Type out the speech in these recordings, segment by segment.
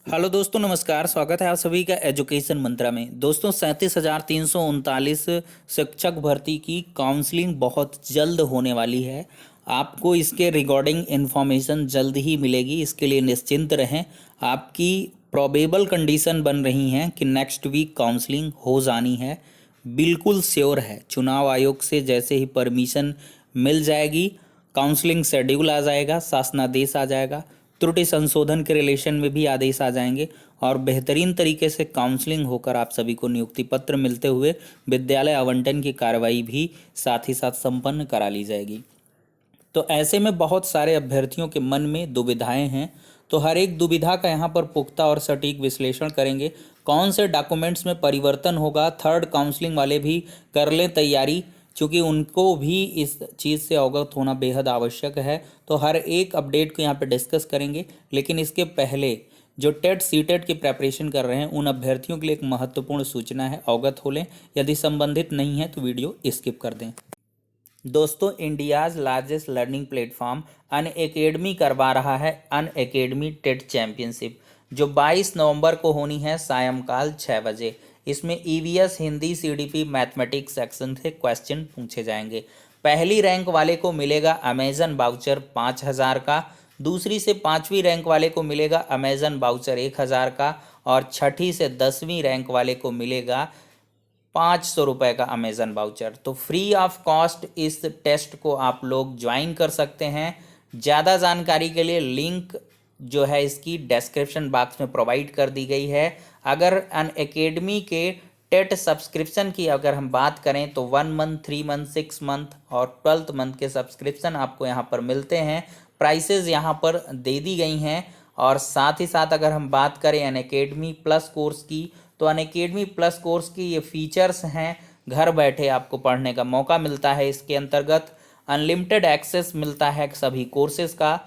Hello दोस्तों, नमस्कार। स्वागत है आप सभी का एजुकेशन मंत्रा में। दोस्तों, 37,339 शिक्षक भर्ती की काउंसलिंग बहुत जल्द होने वाली है। आपको इसके रिगार्डिंग इन्फॉर्मेशन जल्द ही मिलेगी, इसके लिए निश्चिंत रहें। आपकी प्रोबेबल कंडीशन बन रही हैं कि नेक्स्ट वीक काउंसलिंग हो जानी है। बिल्कुल श्योर है। चुनाव आयोग से जैसे ही परमिशन मिल जाएगी, काउंसलिंग शेड्यूल आ जाएगा, शासनादेश आ जाएगा, त्रुटि संशोधन के रिलेशन में भी आदेश आ जाएंगे और बेहतरीन तरीके से काउंसलिंग होकर आप सभी को नियुक्ति पत्र मिलते हुए विद्यालय आवंटन की कार्रवाई भी साथ ही साथ संपन्न करा ली जाएगी। तो ऐसे में बहुत सारे अभ्यर्थियों के मन में दुविधाएं हैं, तो हर एक दुविधा का यहाँ पर पुख्ता और सटीक विश्लेषण करेंगे। कौन से डॉक्यूमेंट्स में परिवर्तन होगा, थर्ड काउंसलिंग वाले भी कर लें तैयारी, क्योंकि उनको भी इस चीज़ से अवगत होना बेहद आवश्यक है। तो हर एक अपडेट को यहाँ पे डिस्कस करेंगे। लेकिन इसके पहले जो टेट सीटेट की प्रेपरेशन कर रहे हैं उन अभ्यर्थियों के लिए एक महत्वपूर्ण सूचना है, अवगत हो लें। यदि संबंधित नहीं है तो वीडियो स्किप कर दें। दोस्तों, India's largest learning platform Unacademy करवा रहा है अनअकैडमी टेट चैंपियनशिप, जो 22 नवंबर को होनी है सायंकाल 6 बजे। इसमें EVS, Hindi, CDP, mathematics section से क्वेश्चन पूछे जाएंगे। पहली रैंक वाले को मिलेगा अमेजन वाउचर 5,000 का, दूसरी से 5वीं रैंक वाले को मिलेगा अमेजन वाउचर 1,000 का, और छठी से 10वीं रैंक वाले को मिलेगा 500 रुपये का अमेजन वाउचर। तो फ्री ऑफ कॉस्ट इस टेस्ट को आप लोग ज्वाइन कर सकते हैं। ज़्यादा जानकारी के लिए लिंक जो है इसकी डिस्क्रिप्शन बॉक्स में प्रोवाइड कर दी गई है। अगर अनअकैडमी के टेट सब्सक्रिप्शन की अगर हम बात करें तो 1 मंथ, 3 मंथ, 6 मंथ और 12th मंथ के सब्सक्रिप्शन आपको यहाँ पर मिलते हैं। प्राइसेस यहाँ पर दे दी गई हैं। और साथ ही साथ अगर हम बात करें अनअकैडमी प्लस कोर्स की, तो अनअकैडमी प्लस कोर्स की ये फीचर्स हैं। घर बैठे आपको पढ़ने का मौका मिलता है। इसके अंतर्गत अनलिमिटेड एक्सेस मिलता है सभी कोर्सेज का।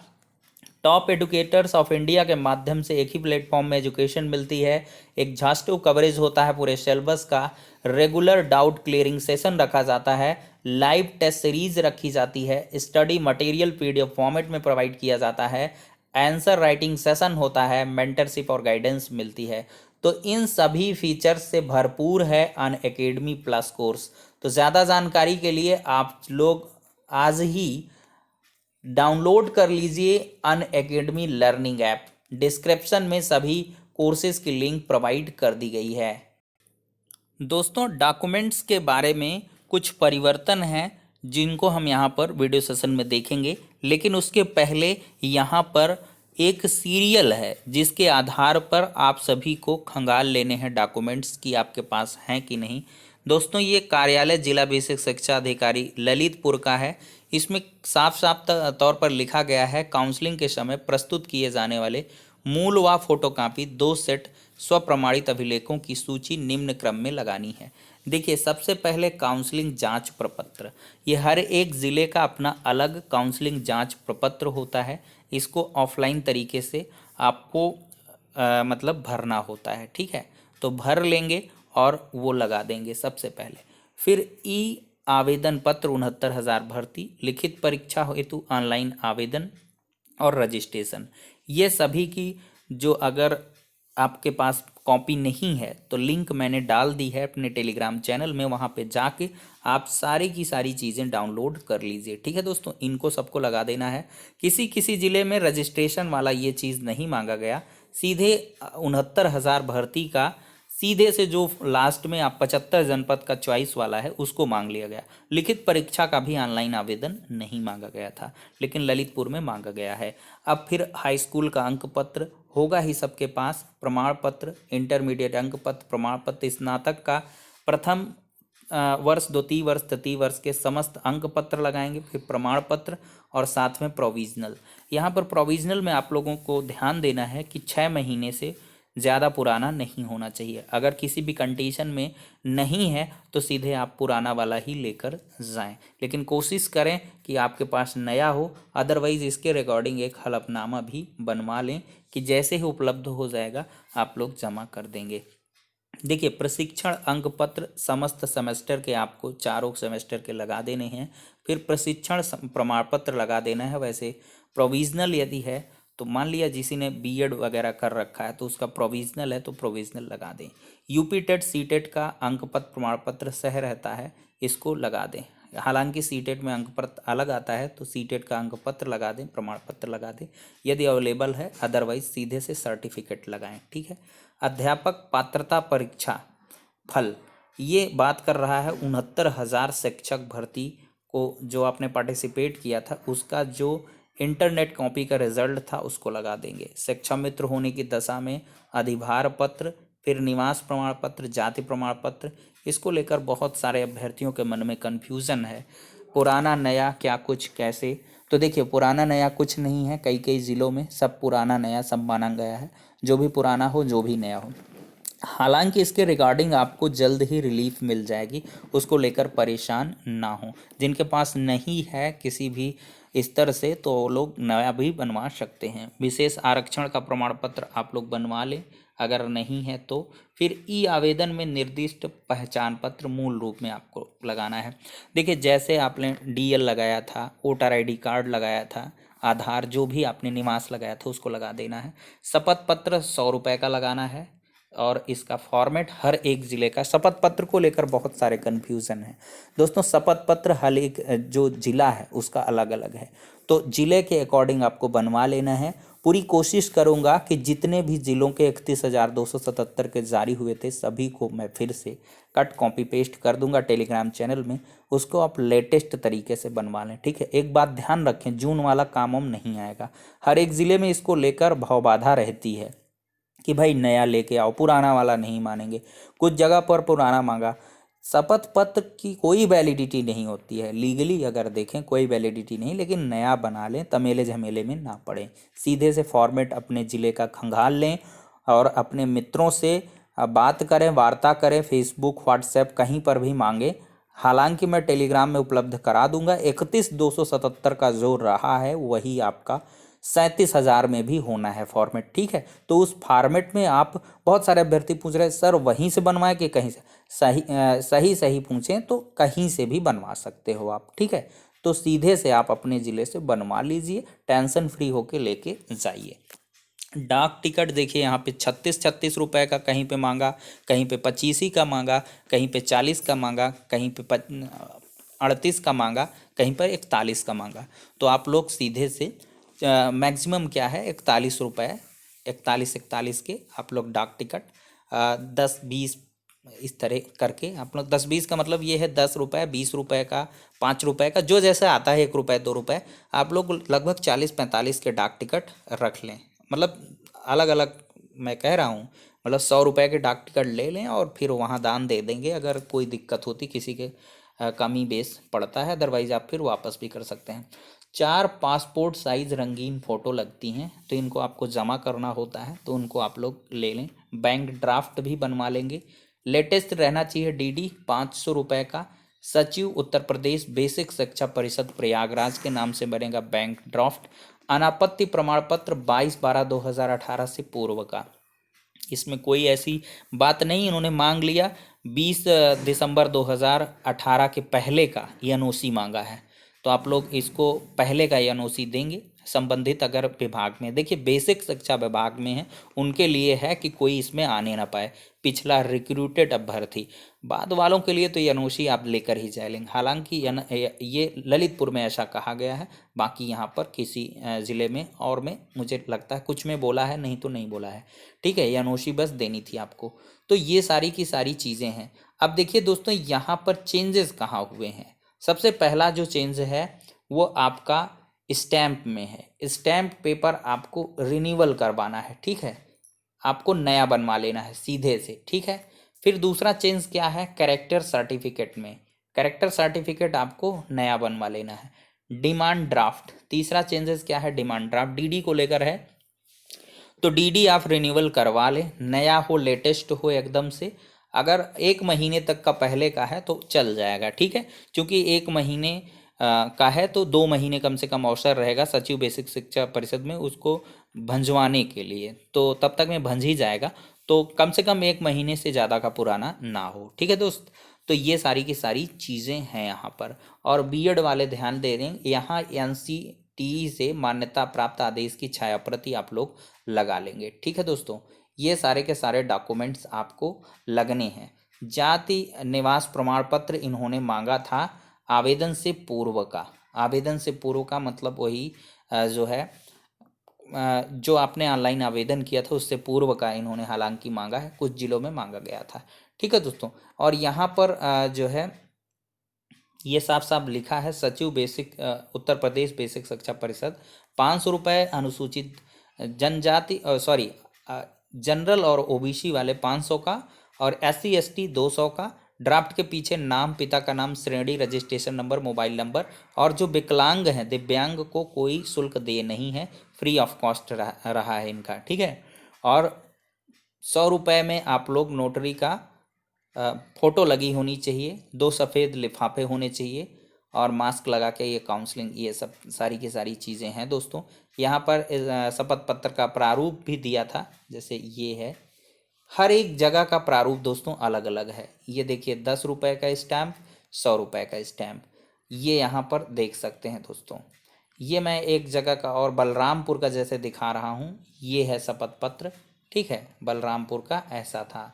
टॉप एडुकेटर्स ऑफ इंडिया के माध्यम से एक ही प्लेटफॉर्म में एजुकेशन मिलती है। एग्जॉस्टिव कवरेज होता है पूरे सिलेबस का। रेगुलर डाउट क्लियरिंग सेशन रखा जाता है। लाइव टेस्ट सीरीज रखी जाती है। स्टडी मटेरियल पीडीएफ फॉर्मेट में प्रोवाइड किया जाता है। आंसर राइटिंग सेशन होता है। मेंटरशिप और गाइडेंस मिलती है। तो इन सभी फीचर्स से भरपूर है अनअकैडमी प्लस कोर्स। तो ज़्यादा जानकारी के लिए आप लोग आज ही डाउनलोड कर लीजिए अनअकैडमी लर्निंग ऐप। डिस्क्रिप्शन में सभी कोर्सेज की लिंक प्रोवाइड कर दी गई है। दोस्तों, डॉक्यूमेंट्स के बारे में कुछ परिवर्तन हैं जिनको हम यहाँ पर वीडियो सेशन में देखेंगे। लेकिन उसके पहले यहाँ पर एक सीरियल है जिसके आधार पर आप सभी को खंगाल लेने हैं डॉक्यूमेंट्स कि आपके पास हैं कि नहीं। दोस्तों, ये कार्यालय जिला बेसिक शिक्षा अधिकारी ललितपुर का है। इसमें साफ साफ तौर पर लिखा गया है, काउंसलिंग के समय प्रस्तुत किए जाने वाले मूल व फोटोकॉपी 2 सेट स्वप्रमाणित अभिलेखों की सूची निम्न क्रम में लगानी है। देखिए, सबसे पहले काउंसलिंग जांच प्रपत्र। ये हर एक ज़िले का अपना अलग काउंसलिंग जांच प्रपत्र होता है। इसको ऑफलाइन तरीके से आपको मतलब भरना होता है। ठीक है, तो भर लेंगे और वो लगा देंगे सबसे पहले। फिर ई आवेदन पत्र 69,000 भर्ती, लिखित परीक्षा हेतु ऑनलाइन आवेदन और रजिस्ट्रेशन, ये सभी की जो अगर आपके पास कॉपी नहीं है तो लिंक मैंने डाल दी है अपने टेलीग्राम चैनल में, वहाँ पे जाके आप सारी की सारी चीज़ें डाउनलोड कर लीजिए। ठीक है दोस्तों, इनको सबको लगा देना है। किसी किसी ज़िले में रजिस्ट्रेशन वाला ये चीज़ नहीं मांगा गया, सीधे 69,000 भर्ती का सीधे से जो लास्ट में आप 75 जनपद का चॉइस वाला है उसको मांग लिया गया। लिखित परीक्षा का भी ऑनलाइन आवेदन नहीं मांगा गया था, लेकिन ललितपुर में मांगा गया है। अब फिर हाई स्कूल का अंक पत्र होगा ही सबके पास, प्रमाण पत्र, इंटरमीडिएट अंक पत्र, प्रमाण पत्र, स्नातक का प्रथम वर्ष, द्वितीय वर्ष, तृतीय वर्ष के समस्त अंक पत्र लगाएंगे। फिर प्रमाण पत्र और साथ में प्रोविजनल। यहाँ पर प्रोविजनल में आप लोगों को ध्यान देना है कि 6 महीने से ज़्यादा पुराना नहीं होना चाहिए। अगर किसी भी कंडीशन में नहीं है तो सीधे आप पुराना वाला ही लेकर जाएं, लेकिन कोशिश करें कि आपके पास नया हो। अदरवाइज़ इसके रिकॉर्डिंग एक हलफनामा भी बनवा लें कि जैसे ही उपलब्ध हो जाएगा आप लोग जमा कर देंगे। देखिए, प्रशिक्षण अंक पत्र समस्त सेमेस्टर के आपको चारों सेमेस्टर के लगा देने हैं। फिर प्रशिक्षण प्रमाण पत्र लगा देना है। वैसे प्रोविजनल यदि है तो मान लिया किसी ने बीएड वगैरह कर रखा है तो उसका प्रोविजनल है तो प्रोविजनल लगा दें। यूपी टेट सी टेट का अंक पत्र प्रमाण पत्र सह रहता है, इसको लगा दें। हालांकि सी टेट में अंक पत्र अलग आता है तो सी टेट का अंक पत्र लगा दें, प्रमाण पत्र लगा दें यदि अवेलेबल है, अदरवाइज सीधे से सर्टिफिकेट लगाएं। ठीक है। अध्यापक पात्रता परीक्षा फल, ये बात कर रहा है 69,000 शिक्षक भर्ती को जो आपने पार्टिसिपेट किया था उसका जो इंटरनेट कॉपी का रिजल्ट था उसको लगा देंगे। शिक्षा मित्र होने की दशा में अधिभार पत्र, फिर निवास प्रमाण पत्र, जाति प्रमाण पत्र, इसको लेकर बहुत सारे अभ्यर्थियों के मन में कन्फ्यूज़न है। पुराना नया क्या कुछ कैसे, तो देखिए पुराना नया कुछ नहीं है, कई कई ज़िलों में सब पुराना नया सब माना गया है, जो भी पुराना हो जो भी नया हो। हालांकि इसके रिगार्डिंग आपको जल्द ही रिलीफ मिल जाएगी, उसको लेकर परेशान ना हो। जिनके पास नहीं है किसी भी स्तर से तो वो लोग नया भी बनवा सकते हैं। विशेष आरक्षण का प्रमाण पत्र आप लोग बनवा लें, अगर नहीं है तो फिर ई आवेदन में निर्दिष्ट पहचान पत्र मूल रूप में आपको लगाना है। देखिए जैसे आपने डीएल लगाया था, वोटर आईडी कार्ड लगाया था, आधार जो भी आपने निवास लगाया था उसको लगा देना है। शपथ पत्र 100 रुपये का लगाना है और इसका फॉर्मेट हर एक ज़िले का, शपथ पत्र को लेकर बहुत सारे कन्फ्यूज़न है दोस्तों। शपथ पत्र हर एक जो ज़िला है उसका अलग अलग है, तो ज़िले के अकॉर्डिंग आपको बनवा लेना है। पूरी कोशिश करूंगा कि जितने भी ज़िलों के 31,277 के जारी हुए थे सभी को मैं फिर से कट कॉपी पेस्ट कर दूंगा टेलीग्राम चैनल में, उसको आप लेटेस्ट तरीके से बनवा लें। ठीक है। एक बात ध्यान रखें, जून वाला काम नहीं आएगा, हर एक ज़िले में इसको लेकर भावबाधा रहती है कि भाई नया लेके आओ, पुराना वाला नहीं मानेंगे। कुछ जगह पर पुराना मांगा। शपथ पत्र की कोई वैलिडिटी नहीं होती है, लीगली अगर देखें कोई वैलिडिटी नहीं, लेकिन नया बना लें, तमेले झमेले में ना पड़ें। सीधे से फॉर्मेट अपने ज़िले का खंगाल लें और अपने मित्रों से बात करें, वार्ता करें, फेसबुक व्हाट्सएप कहीं पर भी मांगे। हालांकि मैं टेलीग्राम में उपलब्ध करा दूंगा। 31,277 का जो रहा है वही आपका 37,000 में भी होना है फॉर्मेट। ठीक है। तो उस फॉर्मेट में आप, बहुत सारे अभ्यर्थी पूछ रहे हैं सर वहीं से बनवाएं कि कहीं से, सही पूछें तो कहीं से भी बनवा सकते हो आप। ठीक है। तो सीधे से आप अपने ज़िले से बनवा लीजिए, टेंशन फ्री होके लेके जाइए। डाक टिकट देखिए यहाँ पे 36 रुपए का कहीं पे मांगा, कहीं पे 25 ही का मांगा, कहीं पे 40 का मांगा, कहीं पे 38 का मांगा, कहीं पर 41 का मांगा। तो आप लोग सीधे से मैक्सिमम क्या है 41 रुपये, 41 के आप लोग डाक टिकट 10-20 इस तरह करके आप लोग, 10-20 का मतलब ये है 10 रुपये, 20 रुपये का, 5 रुपये का, जो जैसा आता है, 1 रुपये 2 रुपये, आप लोग लगभग 40-45 के डाक टिकट रख लें। मतलब अलग अलग मैं कह रहा हूँ, मतलब 100 रुपये के डाक टिकट ले लें और फिर वहाँ दान दे देंगे अगर कोई दिक्कत होती, किसी के कमी बेस पड़ता है, अदरवाइज आप फिर वापस भी कर सकते हैं। 4 पासपोर्ट साइज रंगीन फ़ोटो लगती हैं तो इनको आपको जमा करना होता है, तो उनको आप लोग ले लें। बैंक ड्राफ्ट भी बनवा लेंगे। लेटेस्ट रहना चाहिए डीडी 500 रुपये का। सचिव उत्तर प्रदेश बेसिक शिक्षा परिषद प्रयागराज के नाम से बनेगा बैंक ड्राफ्ट। अनापत्ति प्रमाण पत्र 22/12/2018 से पूर्व का, इसमें कोई ऐसी बात नहीं, इन्होंने मांग लिया 20 दिसंबर 2018 के पहले का एनओसी मांगा है, तो आप लोग इसको पहले का एनओसी देंगे संबंधित अगर विभाग में। देखिए बेसिक शिक्षा विभाग में है, उनके लिए है कि कोई इसमें आने ना पाए, पिछला रिक्रूटेड अभ्यर्थी। बाद वालों के लिए तो एनओसी आप लेकर ही जाएंगे। हालांकि ये ललितपुर में ऐसा कहा गया है, बाकी यहाँ पर किसी ज़िले में और में मुझे लगता है कुछ में बोला है, नहीं तो नहीं बोला है। ठीक है। एनओसी बस देनी थी आपको। तो ये सारी की सारी चीज़ें हैं। अब देखिए दोस्तों यहाँ पर चेंजेस कहाँ हुए हैं। सबसे पहला जो चेंज है वो आपका स्टैम्प में है। स्टैम्प पेपर आपको रिन्यूअल करवाना है। ठीक है। आपको नया बनवा लेना है सीधे से। ठीक है। फिर दूसरा चेंज क्या है, कैरेक्टर सर्टिफिकेट में, कैरेक्टर सर्टिफिकेट आपको नया बनवा लेना है। डिमांड ड्राफ्ट, तीसरा चेंजेस क्या है, डिमांड ड्राफ्ट डीडी को लेकर है, तो डीडी आप रिन्यूअल करवा लें, नया हो, लेटेस्ट हो एकदम से। अगर 1 महीने तक का पहले का है तो चल जाएगा। ठीक है। क्योंकि 1 महीने का है तो 2 महीने कम से कम अवसर रहेगा सचिव बेसिक शिक्षा परिषद में उसको भंजवाने के लिए, तो तब तक में भंज ही जाएगा। तो कम से कम 1 महीने से ज़्यादा का पुराना ना हो। ठीक है दोस्त। तो ये सारी की सारी चीज़ें हैं यहाँ पर। और बीएड वाले ध्यान दे दें, यहाँ टी से मान्यता प्राप्त आदेश की छाया प्रति आप लोग लगा लेंगे। ठीक है दोस्तों, ये सारे के सारे डॉक्यूमेंट्स आपको लगने हैं। जाति निवास प्रमाण पत्र इन्होंने मांगा था आवेदन से पूर्व का। आवेदन से पूर्व का मतलब वही जो है जो आपने ऑनलाइन आवेदन किया था उससे पूर्व का इन्होंने हालांकि मांगा है, कुछ जिलों में मांगा गया था। ठीक है दोस्तों, और यहाँ पर जो है ये साफ साफ लिखा है सचिव बेसिक उत्तर प्रदेश बेसिक शिक्षा परिषद 500 रुपये, अनुसूचित जनजाति सॉरी जनरल और ओबीसी वाले 500 का, और SC ST 200 का। ड्राफ्ट के पीछे नाम, पिता का नाम, श्रेणी, रजिस्ट्रेशन नंबर, मोबाइल नंबर, और जो विकलांग हैं दिव्यांग को कोई शुल्क दे नहीं है, फ्री ऑफ कॉस्ट रहा है इनका। ठीक है, और 100 रुपये में आप लोग नोटरी का फ़ोटो लगी होनी चाहिए, 2 सफ़ेद लिफाफे होने चाहिए, और मास्क लगा के ये काउंसलिंग, ये सब सारी की सारी चीज़ें हैं दोस्तों। यहाँ पर शपथ पत्र का प्रारूप भी दिया था, जैसे ये है। हर एक जगह का प्रारूप दोस्तों अलग अलग है। ये देखिए 10 रुपये का स्टैम्प, 100 रुपये का स्टैम्प, ये यहाँ पर देख सकते हैं दोस्तों। ये मैं एक जगह का और बलरामपुर का जैसे दिखा रहा हूँ, ये है शपथ पत्र। ठीक है, बलरामपुर का ऐसा था।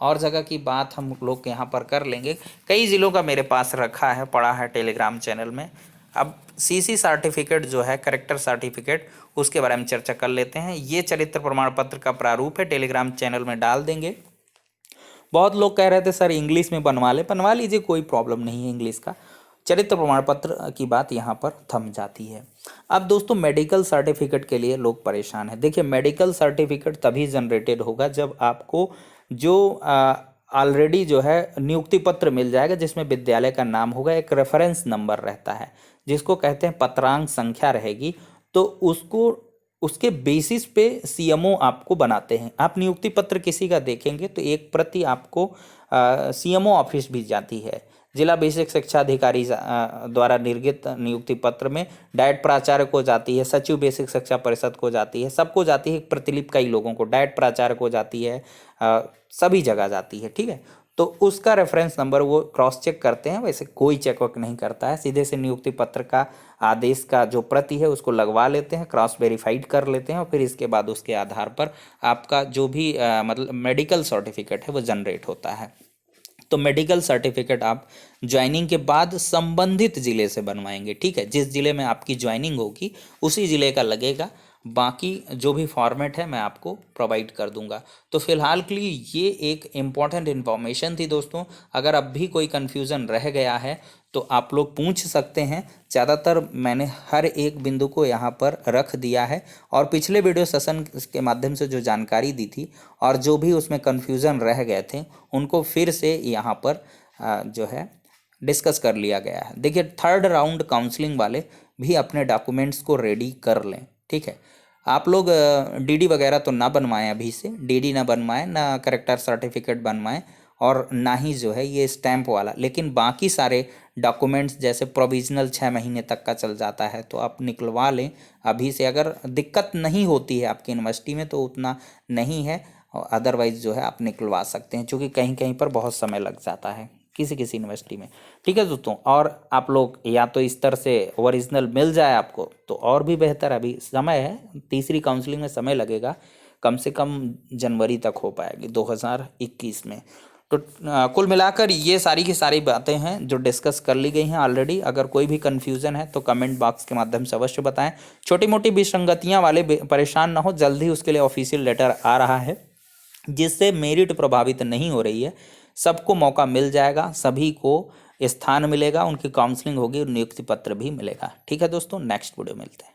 और जगह की बात हम लोग यहाँ पर कर लेंगे। कई ज़िलों का मेरे पास रखा है, पड़ा है टेलीग्राम चैनल में। अब CC सर्टिफिकेट जो है, करेक्टर सर्टिफिकेट, उसके बारे में चर्चा कर लेते हैं। ये चरित्र प्रमाण पत्र का प्रारूप है, टेलीग्राम चैनल में डाल देंगे। बहुत लोग कह रहे थे सर इंग्लिश में बनवा लीजिए, कोई प्रॉब्लम नहीं है इंग्लिश का। चरित्र प्रमाण पत्र की बात यहाँ पर थम जाती है। अब दोस्तों मेडिकल सर्टिफिकेट के लिए लोग परेशान हैं। देखिए मेडिकल सर्टिफिकेट तभी जनरेटेड होगा जब आपको जो ऑलरेडी जो है नियुक्ति पत्र मिल जाएगा, जिसमें विद्यालय का नाम होगा, एक रेफरेंस नंबर रहता है जिसको कहते हैं पत्रांक संख्या रहेगी, तो उसको उसके बेसिस पे CMO आपको बनाते हैं। आप नियुक्ति पत्र किसी का देखेंगे तो एक प्रति आपको CMO ऑफिस भी जाती है, जिला बेसिक शिक्षा अधिकारी द्वारा निर्गत नियुक्ति पत्र में डायट प्राचार्य को जाती है, सचिव बेसिक शिक्षा परिषद को जाती है, सबको जाती है। एक प्रतिलिपि कई लोगों को, डायट प्राचार्य को जाती है, सभी जगह जाती है। ठीक है, तो उसका रेफरेंस नंबर वो क्रॉस चेक करते हैं। वैसे कोई चेक वक नहीं करता है, सीधे से नियुक्ति पत्र का आदेश का जो प्रति है उसको लगवा लेते हैं, क्रॉस वेरीफाइड कर लेते हैं, और फिर इसके बाद उसके आधार पर आपका जो भी मतलब मेडिकल सर्टिफिकेट है वो जनरेट होता है। तो मेडिकल सर्टिफिकेट आप ज्वाइनिंग के बाद संबंधित ज़िले से बनवाएंगे। ठीक है, जिस ज़िले में आपकी ज्वाइनिंग होगी उसी ज़िले का लगेगा। बाकी जो भी फॉर्मेट है मैं आपको प्रोवाइड कर दूंगा। तो फिलहाल के लिए ये एक इम्पॉर्टेंट इन्फॉर्मेशन थी दोस्तों। अगर अब भी कोई कन्फ्यूज़न रह गया है तो आप लोग पूछ सकते हैं। ज़्यादातर मैंने हर एक बिंदु को यहाँ पर रख दिया है, और पिछले वीडियो सेशन के माध्यम से जो जानकारी दी थी और जो भी उसमें कन्फ्यूज़न रह गए थे उनको फिर से यहाँ पर जो है डिस्कस कर लिया गया है। देखिए 3rd राउंड काउंसलिंग वाले भी अपने डॉक्यूमेंट्स को रेडी कर लें। ठीक है, आप लोग DD वगैरह तो ना बनवाएं, अभी से DD ना बनवाएं, ना करेक्टर सर्टिफिकेट बनवाएं, और ना ही जो है ये स्टैंप वाला। लेकिन बाकी सारे डॉक्यूमेंट्स जैसे प्रोविजनल 6 महीने तक का चल जाता है तो आप निकलवा लें अभी से। अगर दिक्कत नहीं होती है आपकी यूनिवर्सिटी में तो उतना नहीं है, अदरवाइज जो है आप निकलवा सकते हैं, क्योंकि कहीं कहीं पर बहुत समय लग जाता है किसी किसी यूनिवर्सिटी में। ठीक है दोस्तों, और आप लोग या तो इस तरह से ओरिजिनल मिल जाए आपको तो और भी बेहतर। अभी समय है, तीसरी काउंसलिंग में समय लगेगा, कम से कम जनवरी तक हो पाएगी 2021 में। तो कुल मिलाकर ये सारी की सारी बातें हैं जो डिस्कस कर ली गई हैं ऑलरेडी। अगर कोई भी कन्फ्यूज़न है तो कमेंट बॉक्स के माध्यम से अवश्य बताएं। छोटी मोटी विसंगतियां वाले परेशान ना हो, जल्द ही उसके लिए ऑफिशियल लेटर आ रहा है जिससे मेरिट प्रभावित नहीं हो रही है। सबको मौका मिल जाएगा, सभी को स्थान मिलेगा, उनकी काउंसलिंग होगी, नियुक्ति पत्र भी मिलेगा। ठीक है दोस्तों, नेक्स्ट वीडियो मिलते हैं।